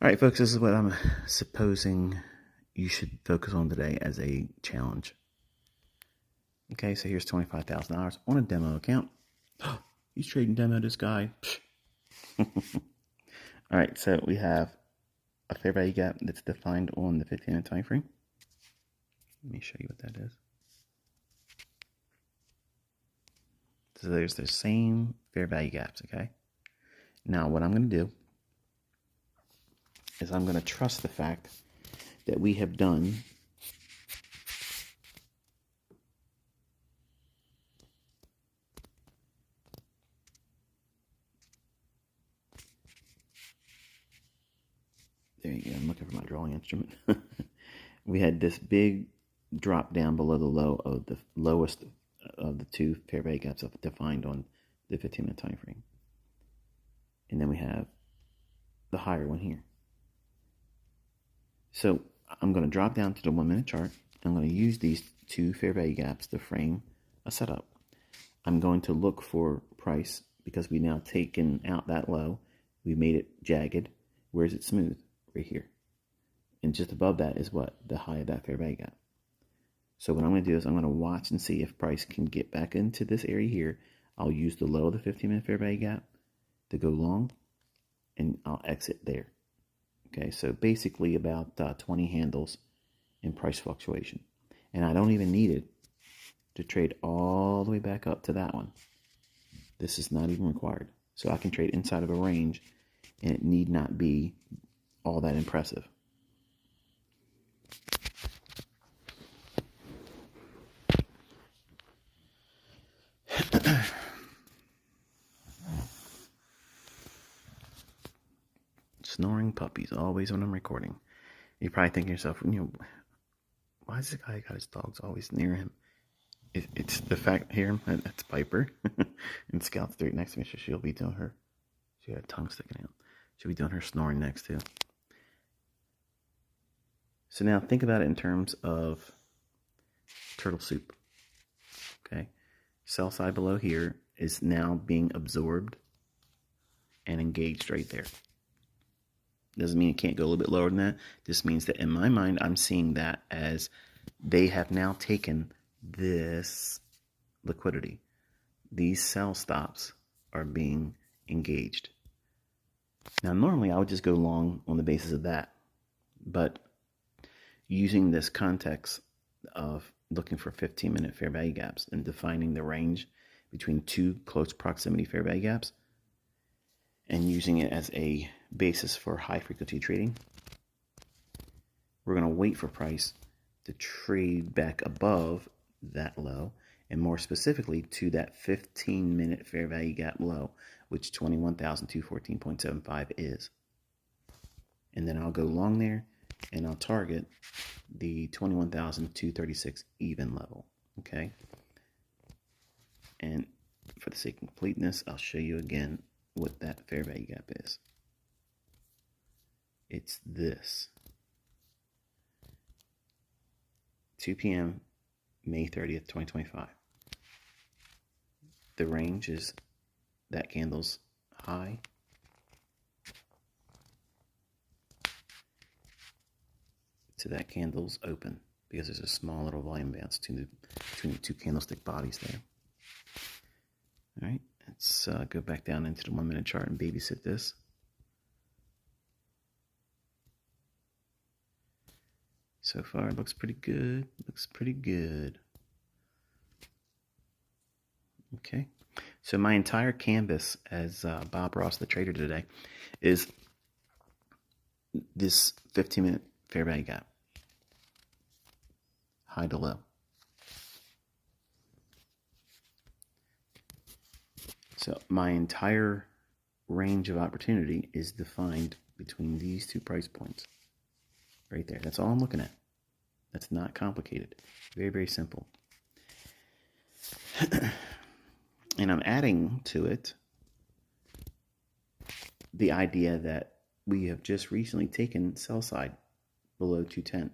All right, folks, this is what I'm supposing you should focus on today as a challenge. Okay, so here's $25,000 on a demo account. He's trading demo, this guy. All right, so we have a fair value gap that's defined on the 15-minute time frame. Let me show you what that is. So there's the same fair value gaps, okay? Now, what I'm going to do is I'm going to trust the fact that we have done there you go, I'm looking for my drawing instrument. We had this big drop down below the low of the lowest of the two fair value gaps defined on the 15-minute time frame. And then we have the higher one here. So I'm going to drop down to the 1-minute chart. I'm going to use these two fair value gaps to frame a setup. I'm going to look for price because we now taken out that low. We made it jagged. Where is it smooth? Right here. And just above that is what? The high of that fair value gap. So what I'm going to do is I'm going to watch and see if price can get back into this area here. I'll use the low of the 15-minute fair value gap to go long, and I'll exit there. Okay, so basically about 20 handles in price fluctuation. And I don't even need it to trade all the way back up to that one. This is not even required. So I can trade inside of a range, and it need not be all that impressive. Snoring puppies, always when I'm recording. You're probably thinking to yourself, why is this guy got his dogs always near him? It's the fact here, that's Piper. And Scout's right next to me, so she'll be doing her, she got a tongue sticking out. She'll be doing her snoring next too. So now think about it in terms of turtle soup. Okay, sell side below here is now being absorbed and engaged right there. Doesn't mean it can't go a little bit lower than that. This means that in my mind, I'm seeing that as they have now taken this liquidity. These sell stops are being engaged. Now, normally I would just go long on the basis of that. But using this context of looking for 15-minute fair value gaps and defining the range between two close proximity fair value gaps and using it as a basis for high frequency trading, we're going to wait for price to trade back above that low, and more specifically to that 15-minute fair value gap low, which 21,214.75 is. And then I'll go long there, and I'll target the 21,236 even level. Okay. And for the sake of completeness, I'll show you again what that fair value gap is. It's this. 2 p.m. May 30th, 2025. The range is that candle's high to that candle's open, because there's a small little volume bounce between the two candlestick bodies there. All right, let's go back down into the 1-minute chart and babysit this. So far, it looks pretty good. Looks pretty good. Okay, so my entire canvas as Bob Ross, the trader today, is this 15-minute fair value gap, high to low. So my entire range of opportunity is defined between these two price points. Right there. That's all I'm looking at. That's not complicated. Very, very simple. And I'm adding to it the idea that we have just recently taken sell side below 210.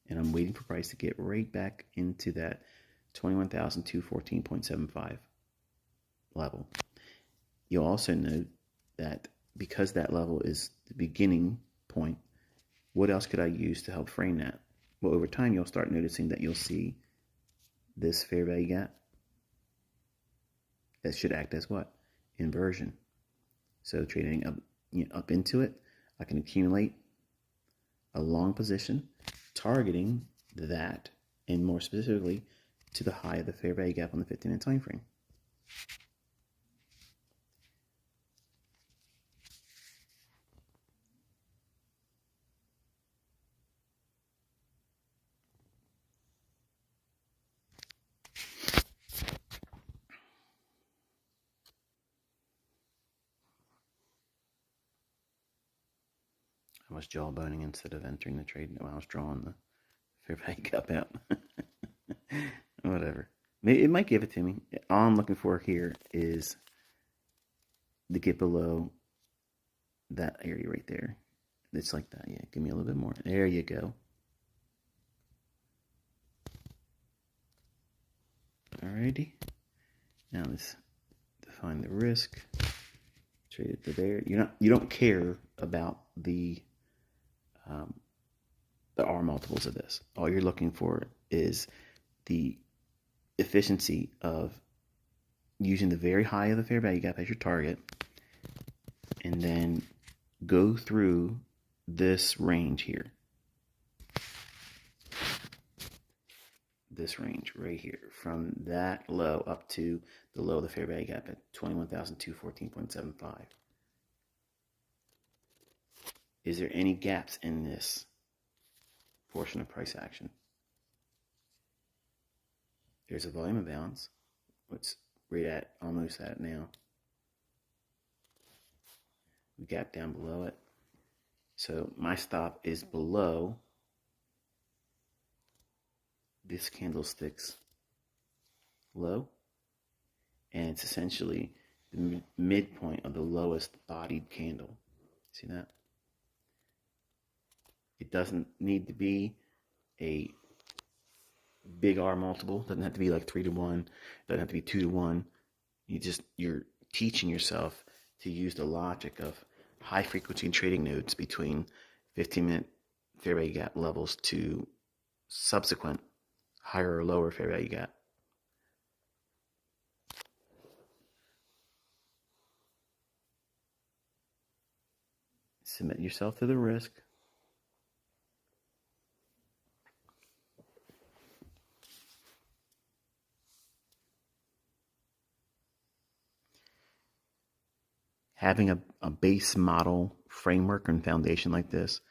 And I'm waiting for price to get right back into that 21,214.75 level. You'll also note that because that level is the beginning point, what else could I use to help frame that? Well, over time, you'll start noticing that you'll see this fair value gap. That should act as what? Inversion. So trading up, up into it, I can accumulate a long position, targeting that, and more specifically, to the high of the fair value gap on the 15-minute time frame. I was jawboning instead of entering the trade when I was drawing the fair value gap out. Whatever. It might give it to me. All I'm looking for here is to get below that area right there. It's like that. Yeah, give me a little bit more. There you go. Alrighty. Now let's define the risk. Trade it to there. You don't care about the R multiples of this. All you're looking for is the efficiency of using the very high of the fair value gap as your target, and then go through this range here. This range right here, from that low up to the low of the fair value gap at 21,214.75. Is there any gaps in this portion of price action? There's a volume imbalance, which right at almost at now. We gap down below it. So my stop is below this candlestick's low, and it's essentially the midpoint of the lowest bodied candle. See that? It doesn't need to be a big R multiple. It doesn't have to be like 3 to 1. It doesn't have to be 2 to 1. You're teaching yourself to use the logic of high frequency trading nodes between 15-minute fair value gap levels to subsequent higher or lower fair value gap. Submit yourself to the risk. Having a base model framework and foundation like this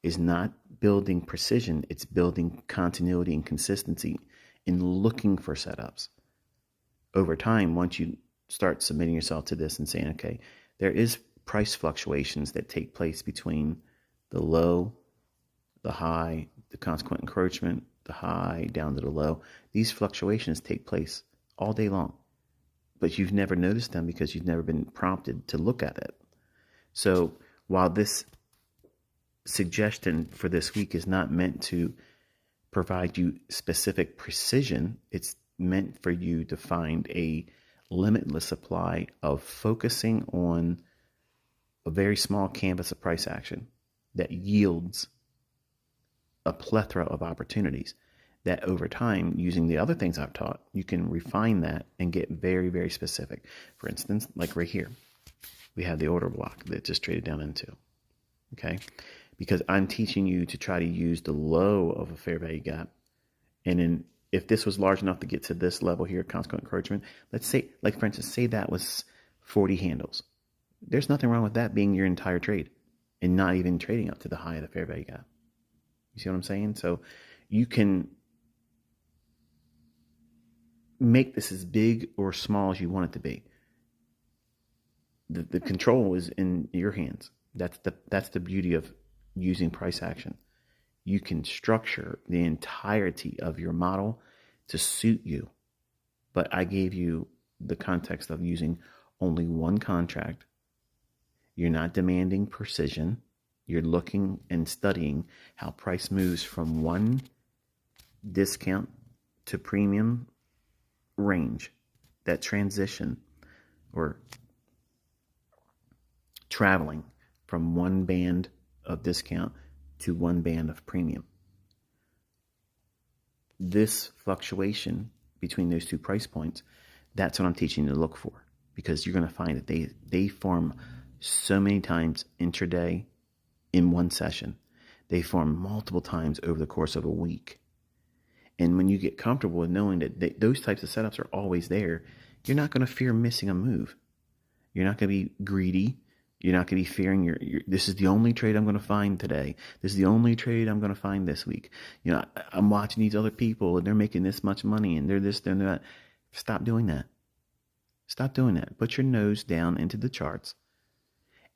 is not building precision. It's building continuity and consistency in looking for setups. Over time, once you start submitting yourself to this and saying, okay, there is price fluctuations that take place between the low, the high, the consequent encroachment, the high down to the low. These fluctuations take place all day long, but you've never noticed them because you've never been prompted to look at it. So while this suggestion for this week is not meant to provide you specific precision, it's meant for you to find a limitless supply of focusing on a very small canvas of price action that yields a plethora of opportunities that over time, using the other things I've taught, you can refine that and get very, very specific. For instance, like right here, we have the order block that just traded down into, okay? Because I'm teaching you to try to use the low of a fair value gap. And then if this was large enough to get to this level here, consequent encroachment, let's say, like for instance, say that was 40 handles. There's nothing wrong with that being your entire trade and not even trading up to the high of the fair value gap. You see what I'm saying? So you can make this as big or small as you want it to be. The control is in your hands. That's the beauty of using price action. You can structure the entirety of your model to suit you. But I gave you the context of using only one contract. You're not demanding precision. You're looking and studying how price moves from one discount to premium range, that transition or traveling from one band of discount to one band of premium. This fluctuation between those two price points, that's what I'm teaching you to look for, because you're going to find that they form so many times intraday in one session. They form multiple times over the course of a week. And when you get comfortable with knowing that those types of setups are always there, you're not going to fear missing a move. You're not going to be greedy. You're not going to be fearing this is the only trade I'm going to find today. This is the only trade I'm going to find this week. You know, I'm watching these other people and they're making this much money and they're this, they're that. Stop doing that. Stop doing that. Put your nose down into the charts.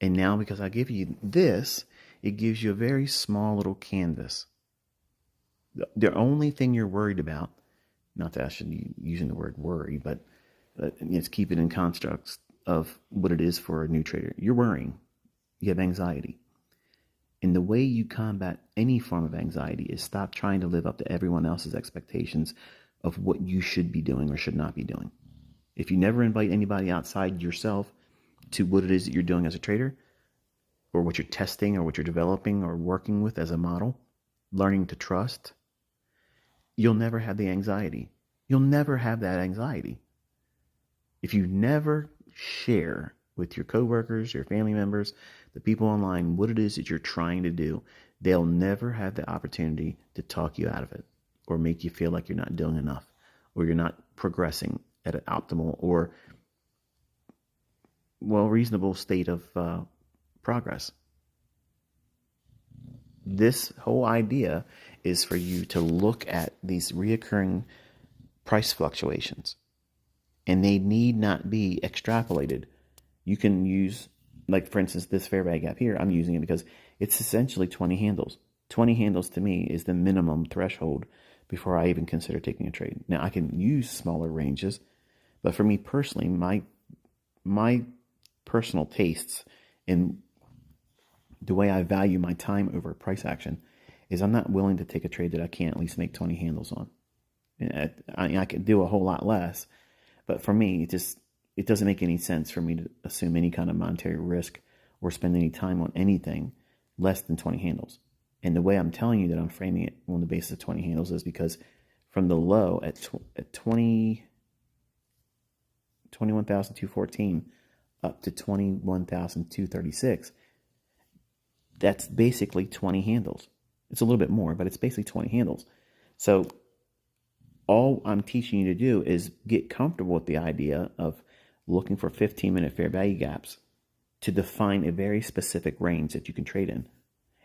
And now, because I give you this, it gives you a very small little canvas. The only thing you're worried about, not that I should be using the word worry, but let's keep it in constructs of what it is for a new trader. You're worrying. You have anxiety. And the way you combat any form of anxiety is stop trying to live up to everyone else's expectations of what you should be doing or should not be doing. If you never invite anybody outside yourself to what it is that you're doing as a trader, or what you're testing or what you're developing or working with as a model, learning to trust, you'll never have the anxiety. You'll never have that anxiety. If you never share with your coworkers, your family members, the people online, what it is that you're trying to do, they'll never have the opportunity to talk you out of it or make you feel like you're not doing enough or you're not progressing at an optimal or reasonable state of progress. This whole idea is for you to look at these reoccurring price fluctuations, and they need not be extrapolated. You can use, like for instance, this fair value gap here, I'm using it because it's essentially 20 handles. 20 handles to me is the minimum threshold before I even consider taking a trade. Now I can use smaller ranges, but for me personally, my personal tastes and the way I value my time over price action is I'm not willing to take a trade that I can't at least make 20 handles on. I could do a whole lot less, but for me, it doesn't make any sense for me to assume any kind of monetary risk or spend any time on anything less than 20 handles. And the way I'm telling you that I'm framing it on the basis of 20 handles is because from the low at 21,214 up to 21,236, that's basically 20 handles. It's a little bit more, but it's basically 20 handles. So all I'm teaching you to do is get comfortable with the idea of looking for 15-minute fair value gaps to define a very specific range that you can trade in,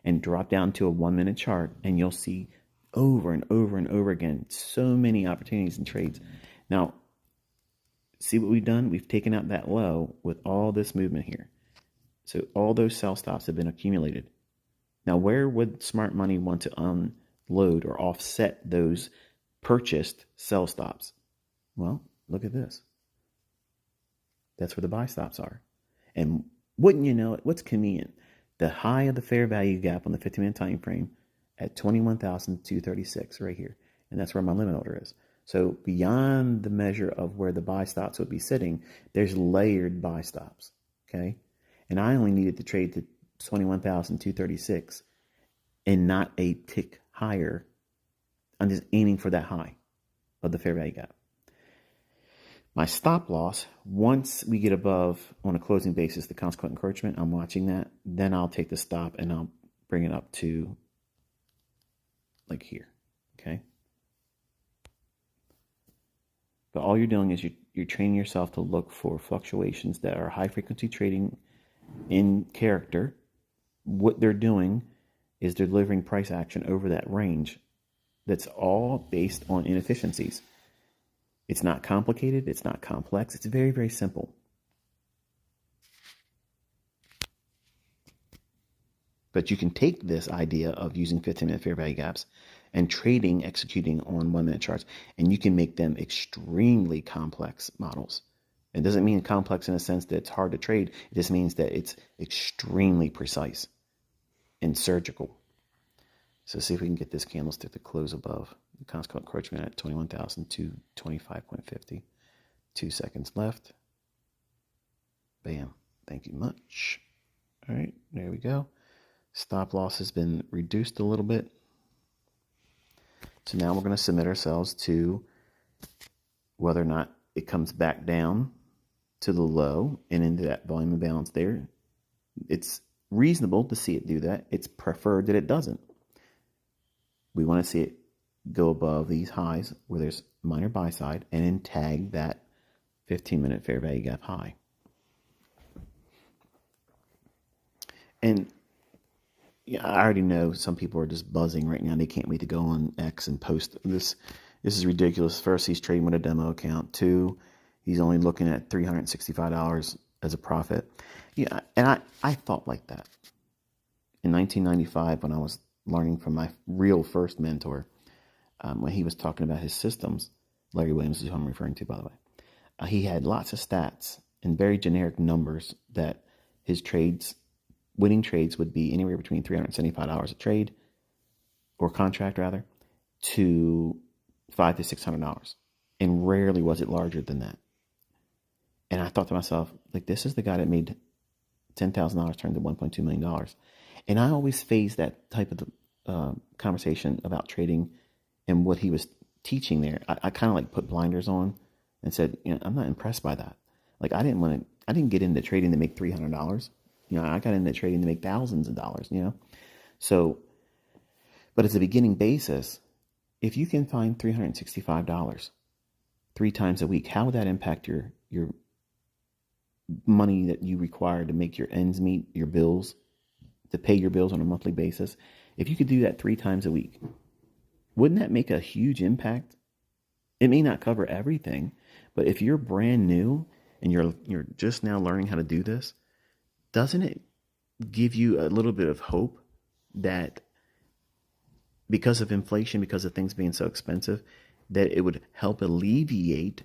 and drop down to a 1-minute chart, and you'll see over and over and over again so many opportunities and trades. Now, see what we've done? We've taken out that low with all this movement here. So all those sell stops have been accumulated. Now, where would smart money want to unload or offset those purchased sell stops? Well, look at this. That's where the buy stops are. And wouldn't you know it, what's convenient? The high of the fair value gap on the 15-minute time frame at 21,236 right here. And that's where my limit order is. So beyond the measure of where the buy stops would be sitting, there's layered buy stops. Okay? And I only needed to trade to 21,236 and not a tick higher. I'm just aiming for that high of the fair value gap. My stop loss, once we get above, on a closing basis, the consequent encroachment, I'm watching that. Then I'll take the stop and I'll bring it up to like here. Okay? But all you're doing is you're training yourself to look for fluctuations that are high frequency trading in character. What they're doing is they're delivering price action over that range. That's all based on inefficiencies. It's not complicated. It's not complex. It's very, very simple. But you can take this idea of using 15-minute fair value gaps and executing on 1-minute charts, and you can make them extremely complex models. It doesn't mean complex in a sense that it's hard to trade. It just means that it's extremely precise and surgical. So see if we can get this candlestick to close above the consequent encroachment at 21,225.50. 2 seconds left. Bam. Thank you much. All right, there we go. Stop loss has been reduced a little bit. So now we're going to submit ourselves to whether or not it comes back down to the low and into that volume imbalance there. It's reasonable to see it do that. It's preferred that it doesn't. We want to see it go above these highs where there's minor buy side and then tag that 15-minute fair value gap high. And yeah, I already know some people are just buzzing right now. They can't wait to go on X and post this. This is ridiculous. First, he's trading with a demo account. Two, he's only looking at $365 as a profit. Yeah, and I thought like that. In 1995, when I was learning from my real first mentor, when he was talking about his systems, Larry Williams is who I'm referring to, by the way. He had lots of stats and very generic numbers that his trades, winning trades, would be anywhere between $375 a trade, or contract rather, to $500 to $600. And rarely was it larger than that. And I thought to myself, like, this is the guy that made $10,000 turn to $1.2 million. And I always phased that type of conversation about trading and what he was teaching there. I kind of like put blinders on and said, I'm not impressed by that. Like, I didn't get into trading to make $300. I got into trading to make thousands of dollars, So, but as a beginning basis, if you can find $365 3 times a week, how would that impact your money that you require to make your ends meet, your bills, to pay your bills on a monthly basis? If you could do that 3 times a week, wouldn't that make a huge impact? It may not cover everything, but if you're brand new and you're just now learning how to do this, doesn't it give you a little bit of hope that because of inflation, because of things being so expensive, that it would help alleviate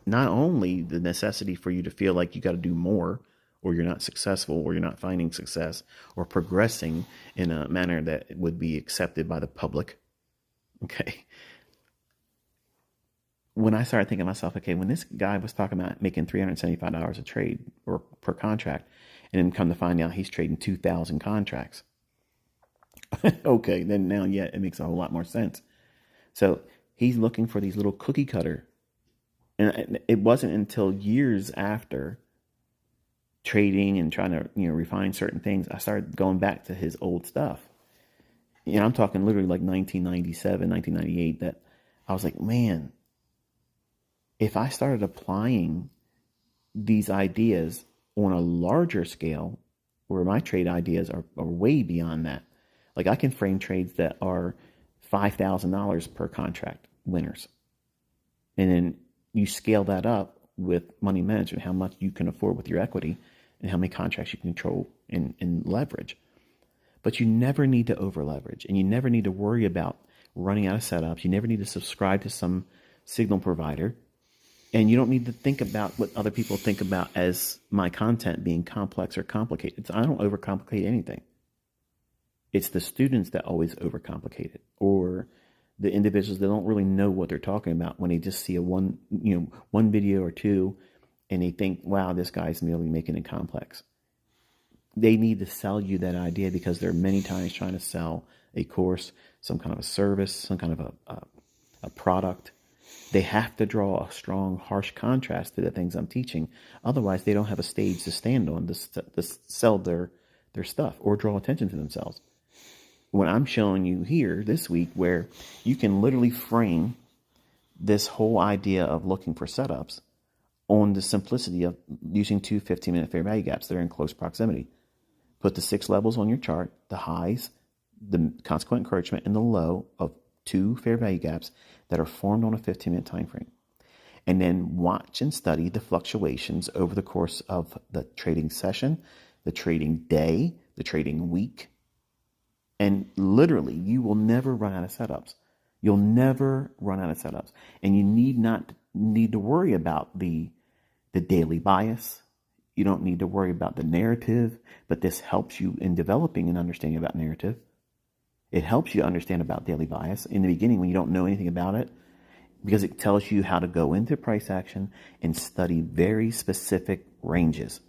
not only the necessity for you to feel like you got to do more, or you're not successful, or you're not finding success, or progressing in a manner that would be accepted by the public. Okay. When I started thinking to myself, okay, when this guy was talking about making $375 a trade or per contract, and then come to find out he's trading 2,000 contracts. Okay, then now, yeah, it makes a whole lot more sense. So he's looking for these little cookie cutter. And it wasn't until years after trading and trying to, refine certain things, I started going back to his old stuff. I'm talking literally like 1997, 1998, that I was like, man, if I started applying these ideas on a larger scale, where my trade ideas are way beyond that. Like, I can frame trades that are $5,000 per contract winners. And then you scale that up with money management, how much you can afford with your equity and how many contracts you can control and leverage. But you never need to over leverage, and you never need to worry about running out of setups. You never need to subscribe to some signal provider. And you don't need to think about what other people think about as my content being complex or complicated. I don't overcomplicate anything. It's the students that always overcomplicate it, or the individuals that don't really know what they're talking about when they just see one video or two, and they think, wow, this guy's merely making it complex. They need to sell you that idea, because they're many times trying to sell a course, some kind of a service, some kind of a product. They have to draw a strong, harsh contrast to the things I'm teaching. Otherwise, they don't have a stage to stand on to sell their stuff or draw attention to themselves. What I'm showing you here this week, where you can literally frame this whole idea of looking for setups on the simplicity of using 2 15-minute fair value gaps that are in close proximity. Put the 6 levels on your chart, the highs, the consequent encouragement, and the low of 2 fair value gaps that are formed on a 15-minute time frame. And then watch and study the fluctuations over the course of the trading session, the trading day, the trading week. And literally, you will never run out of setups. You'll never run out of setups. And you not need to worry about the daily bias. You don't need to worry about the narrative, but this helps you in developing an understanding about narrative. It helps you understand about daily bias in the beginning when you don't know anything about it, because it tells you how to go into price action and study very specific ranges.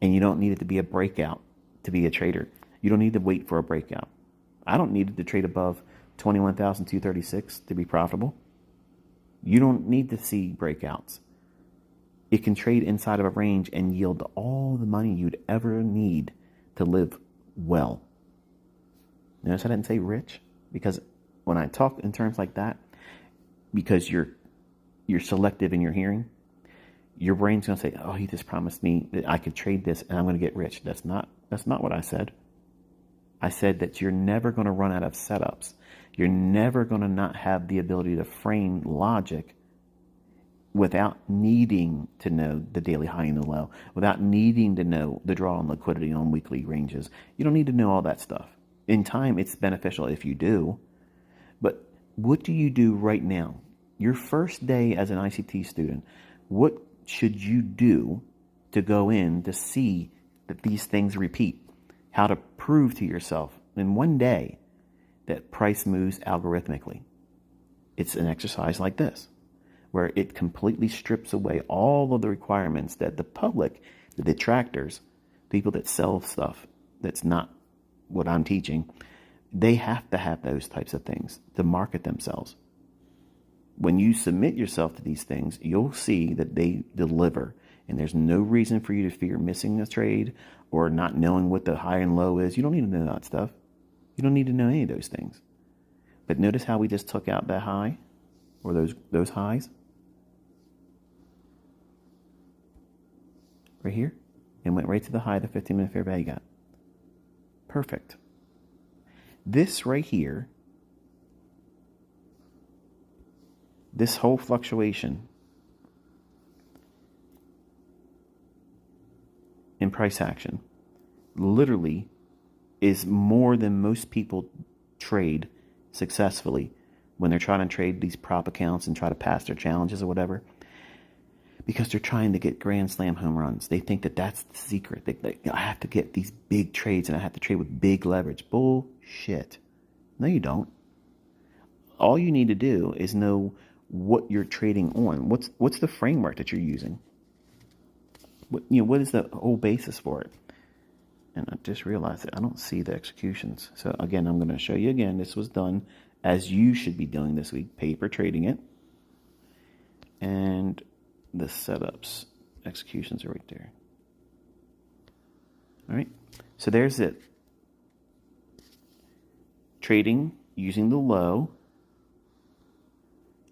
And you don't need it to be a breakout. to be a trader. You don't need to wait for a breakout. I don't need to trade above 21,236 to be profitable. You don't need to see breakouts. It can trade inside of a range and yield all the money you'd ever need to live well. Notice I didn't say rich, because when I talk in terms like that, because you're selective in your hearing, your brain's going to say, oh, he just promised me that I could trade this and I'm going to get rich. That's not what I said. I said that you're never going to run out of setups. You're never going to not have the ability to frame logic without needing to know the daily high and the low, without needing to know the draw and liquidity on weekly ranges. You don't need to know all that stuff. In time, it's beneficial if you do. But what do you do right now? Your first day as an ICT student, what should you do to go in to see that these things repeat? How to prove to yourself in one day that price moves algorithmically. It's an exercise like this, where it completely strips away all of the requirements that the public, the detractors, people that sell stuff that's not what I'm teaching, they have to have those types of things to market themselves. When you submit yourself to these things, you'll see that they deliver. And there's no reason for you to fear missing a trade or not knowing what the high and low is. You don't need to know that stuff. You don't need to know any of those things. But notice how we just took out that high, or those highs right here, and went right to the high of the 15-minute fair value gap. Perfect. This right here, this whole fluctuation in price action literally is more than most people trade successfully when they're trying to trade these prop accounts and try to pass their challenges or whatever, because they're trying to get grand slam home runs. They think that that's the secret. I have to get these big trades and I have to trade with big leverage. Bullshit. No, you don't. All you need to do is know what you're trading on. What's the framework that you're using? What is the whole basis for it? And I just realized that I don't see the executions. So again, I'm going to show you again. This was done as you should be doing this week, paper trading it. And the setups, executions are right there. All right. So there's it. Trading using the low.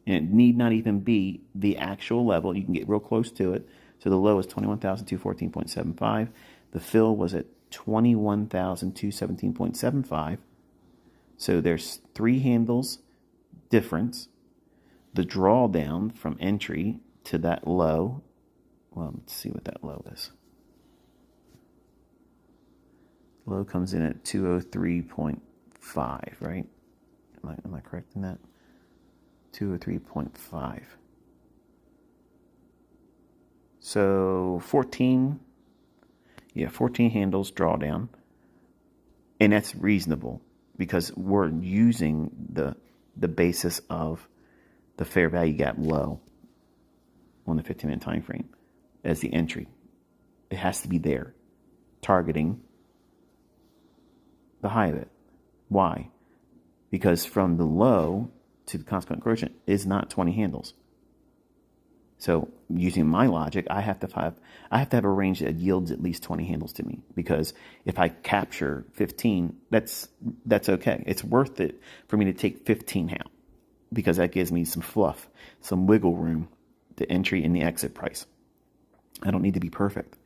And it need not even be the actual level. You can get real close to it. So the low is 21,214.75. The fill was at 21,217.75. So there's 3 handles difference. The drawdown from entry to that low. Well, let's see what that low is. Low comes in at 203.5, right? Am I correct in that? 203.5. So 14 handles drawdown. And that's reasonable because we're using the basis of the fair value gap low on the 15-minute time frame as the entry. It has to be there, targeting the high of it. Why? Because from the low to the consequent correction is not 20 handles. So using my logic, I have to have a range that yields at least 20 handles to me, because if I capture 15, that's okay. It's worth it for me to take 15 out because that gives me some fluff, some wiggle room, the entry and the exit price. I don't need to be perfect.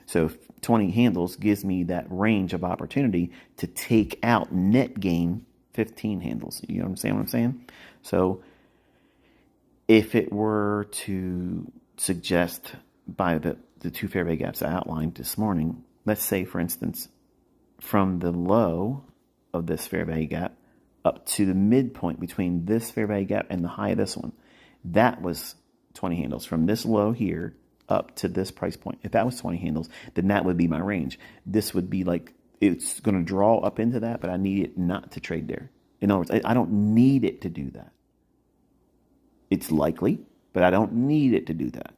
So 20 handles gives me that range of opportunity to take out net gain 15 handles. You understand what I'm saying? So if it were to suggest by the 2 fair value gaps I outlined this morning, let's say, for instance, from the low of this fair value gap up to the midpoint between this fair value gap and the high of this one, that was 20 handles. From this low here up to this price point, if that was 20 handles, then that would be my range. This would be like, it's going to draw up into that, but I need it not to trade there. In other words, I don't need it to do that. It's likely, but I don't need it to do that.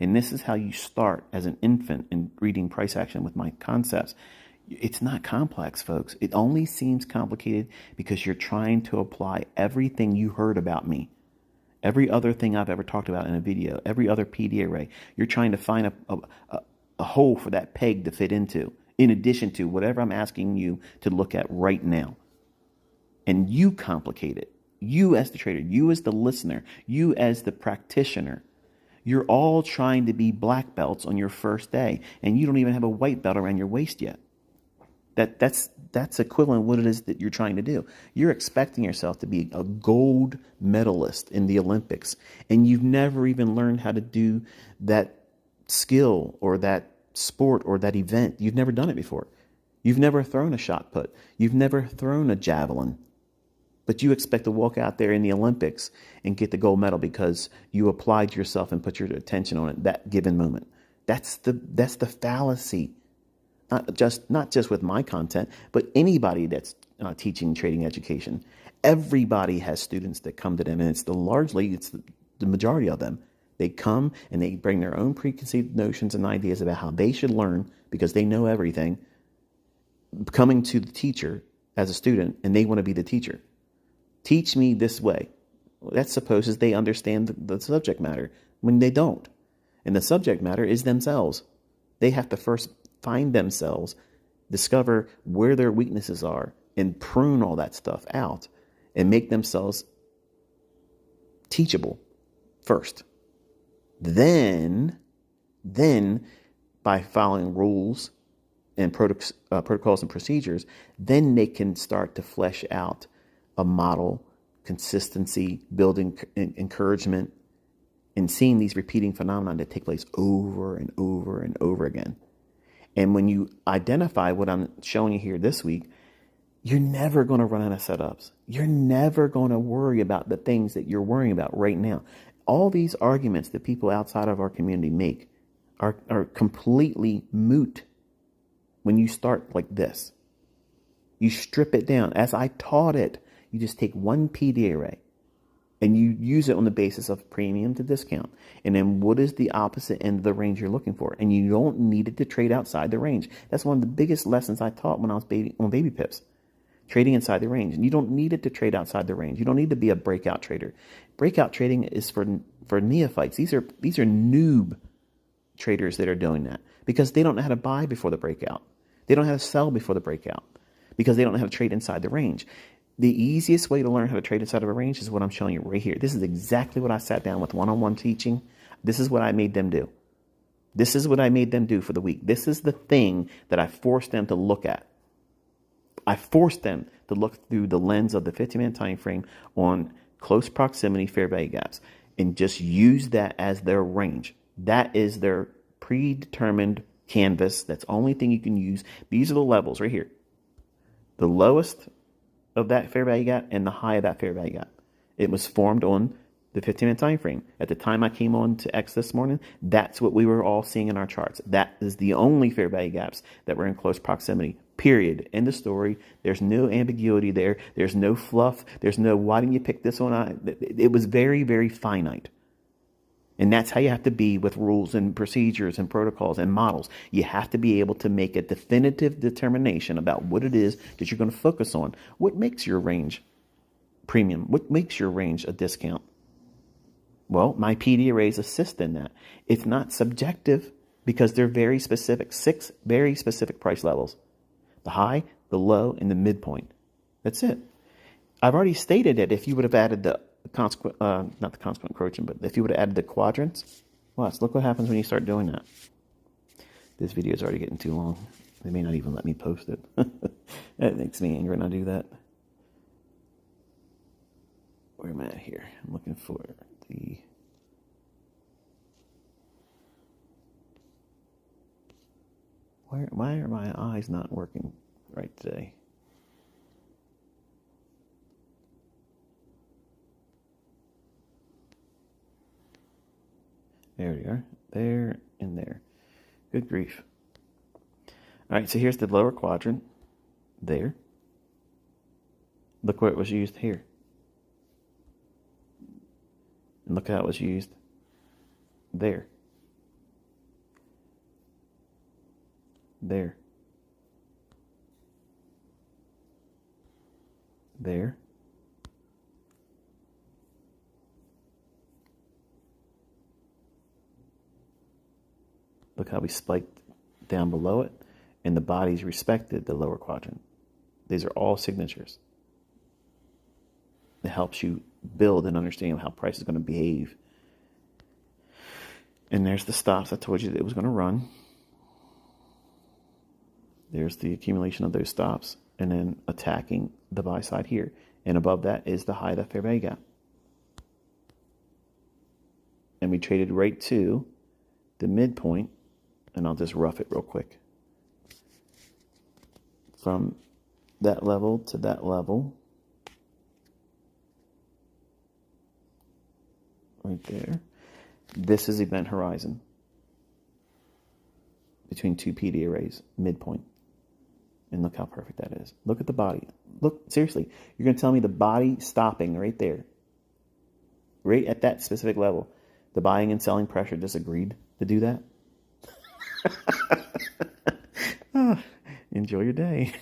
And this is how you start as an infant in reading price action with my concepts. It's not complex, folks. It only seems complicated because you're trying to apply everything you heard about me, every other thing I've ever talked about in a video, every other PD array. You're trying to find a hole for that peg to fit into, in addition to whatever I'm asking you to look at right now. And you complicate it. You as the trader, you as the listener, you as the practitioner. You're all trying to be black belts on your first day, and you don't even have a white belt around your waist yet. That's equivalent to what it is that you're trying to do. You're expecting yourself to be a gold medalist in the Olympics, and you've never even learned how to do that skill or that sport or that event. You've never done it before. You've never thrown a shot put. You've never thrown a javelin. But you expect to walk out there in the Olympics and get the gold medal because you applied yourself and put your attention on it that given moment. That's the fallacy. Not just with my content, but anybody that's teaching trading education. Everybody has students that come to them, and it's the majority of them. They come and they bring their own preconceived notions and ideas about how they should learn because they know everything. Coming to the teacher as a student, and they want to be the teacher. Teach me this way. Well, that supposes they understand the subject matter when they don't. And the subject matter is themselves. They have to first find themselves, discover where their weaknesses are, and prune all that stuff out and make themselves teachable first. Then by following rules and protocols and procedures, then they can start to flesh out a model, consistency, building encouragement, and seeing these repeating phenomena that take place over and over and over again. And when you identify what I'm showing you here this week, you're never going to run out of setups. You're never going to worry about the things that you're worrying about right now. All these arguments that people outside of our community make are completely moot when you start like this. You strip it down. As I taught it, you just take one PD array and you use it on the basis of premium to discount. And then what is the opposite end of the range you're looking for? And you don't need it to trade outside the range. That's one of the biggest lessons I taught when I was on Baby Pips. Trading inside the range. And you don't need it to trade outside the range. You don't need to be a breakout trader. Breakout trading is for neophytes. These are noob traders that are doing that because they don't know how to buy before the breakout. They don't know how to sell before the breakout because they don't know how to trade inside the range. The easiest way to learn how to trade inside of a range is what I'm showing you right here. This is exactly what I sat down with one-on-one teaching. This is what I made them do. This is what I made them do for the week. This is the thing that I forced them to look at. I forced them to look through the lens of the 50-minute time frame on close proximity fair value gaps and just use that as their range. That is their predetermined canvas. That's the only thing you can use. These are the levels right here. The lowest of that fair value gap and the high of that fair value gap. It was formed on the 15-minute time frame. At the time I came on to X this morning, that's what we were all seeing in our charts. That is the only fair value gaps that were in close proximity. Period. End of story. There's no ambiguity there. There's no fluff. There's no why didn't you pick this one? It was very, very finite. And that's how you have to be with rules and procedures and protocols and models. You have to be able to make a definitive determination about what it is that you're going to focus on. What makes your range premium? What makes your range a discount? Well, my PD arrays assist in that. It's not subjective because they're very specific, 6 very specific price levels. The high, the low, and the midpoint. That's it. I've already stated that if you would have added the not the consequent encroaching, but if you would have added the quadrants, watch, look what happens when you start doing that. This video is already getting too long. They may not even let me post it. That makes me angry when I do that. Where am I at here? I'm looking for the... Why are my eyes not working right today? There we are. There and there. Good grief. All right, so here's the lower quadrant. There. Look where it was used here. And look how it was used there. There. there. Look how we spiked down below it, and the bodies respected the lower quadrant. These are all signatures. It helps you build and understand how price is going to behave. And there's the stops I told you that it was going to run. There's the accumulation of those stops, and then attacking the buy side here. And above that is the high, that fair value gap. And we traded right to the midpoint, and I'll just rough it real quick. From that level to that level, right there. This is event horizon between two PD arrays, midpoint. And look how perfect that is. Look at the body. Look, seriously, you're going to tell me the body stopping right there, right at that specific level, the buying and selling pressure disagreed to do that? Enjoy your day.